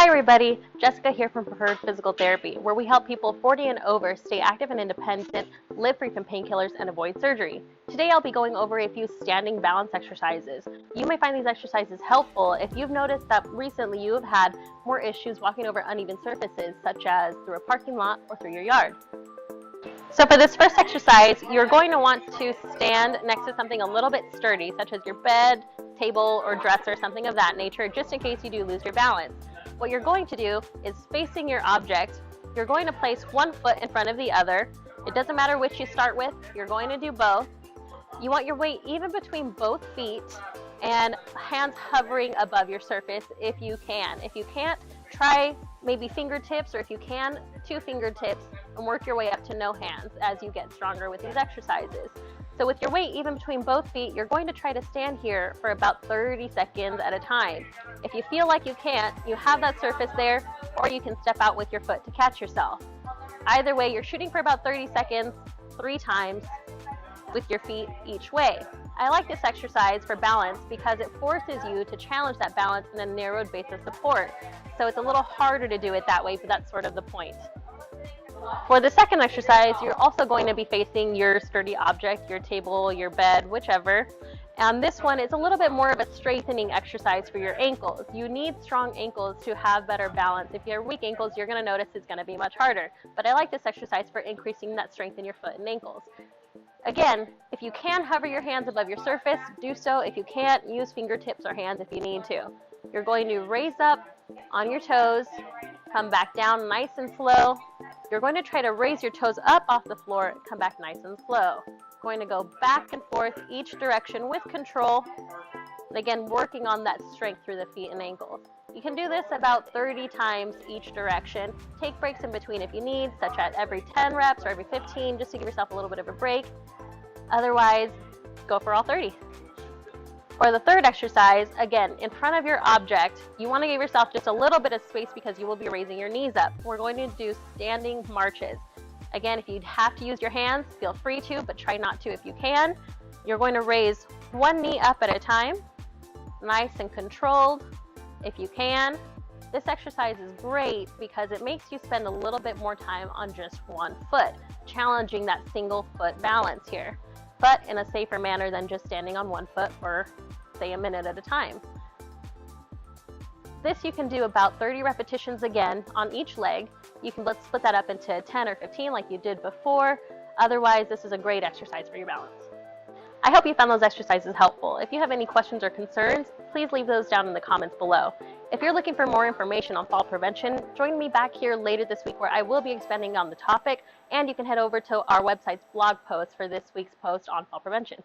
Hi everybody, Jessica here from Preferred Physical Therapy, where we help people 40 and over stay active and independent, live free from painkillers, and avoid surgery. Today I'll be going over a few standing balance exercises. You may find these exercises helpful if you've noticed that recently you have had more issues walking over uneven surfaces, such as through a parking lot or through your yard. So for this first exercise, you're going to want to stand next to something a little bit sturdy, such as your bed, table, or dresser, something of that nature, just in case you do lose your balance. What you're going to do is, facing your object, you're going to place one foot in front of the other. It doesn't matter which you start with, you're going to do both. You want your weight even between both feet and hands hovering above your surface if you can. If you can't, try maybe fingertips, or if you can, 2 fingertips, and work your way up to no hands as you get stronger with these exercises. So with your weight even between both feet, you're going to try to stand here for about 30 seconds at a time. If you feel like you can't, you have that surface there, or you can step out with your foot to catch yourself. Either way, you're shooting for about 30 seconds, 3 times with your feet each way. I like this exercise for balance because it forces you to challenge that balance in a narrowed base of support. So it's a little harder to do it that way, but that's sort of the point. For the second exercise, you're also going to be facing your sturdy object, your table, your bed, whichever. And this one is a little bit more of a strengthening exercise for your ankles. You need strong ankles to have better balance. If you have weak ankles, you're going to notice it's going to be much harder. But I like this exercise for increasing that strength in your foot and ankles. Again, if you can hover your hands above your surface, do so. If you can't, use fingertips or hands if you need to. You're going to raise up on your toes, come back down nice and slow. You're going to try to raise your toes up off the floor, come back nice and slow. Going to go back and forth each direction with control. And again, working on that strength through the feet and ankles. You can do this about 30 times each direction. Take breaks in between if you need, such as every 10 reps or every 15, just to give yourself a little bit of a break. Otherwise, go for all 30. For the third exercise, again, in front of your object, you want to give yourself just a little bit of space because you will be raising your knees up. We're going to do standing marches. Again, if you have to use your hands, feel free to, but try not to if you can. You're going to raise one knee up at a time, nice and controlled if you can. This exercise is great because it makes you spend a little bit more time on just one foot, challenging that single foot balance here, but in a safer manner than just standing on one foot for, say, a minute at a time. This you can do about 30 repetitions again on each leg. Let's split that up into 10 or 15 like you did before. Otherwise, this is a great exercise for your balance. I hope you found those exercises helpful. If you have any questions or concerns, please leave those down in the comments below. If you're looking for more information on fall prevention, join me back here later this week where I will be expanding on the topic, and you can head over to our website's blog post for this week's post on fall prevention.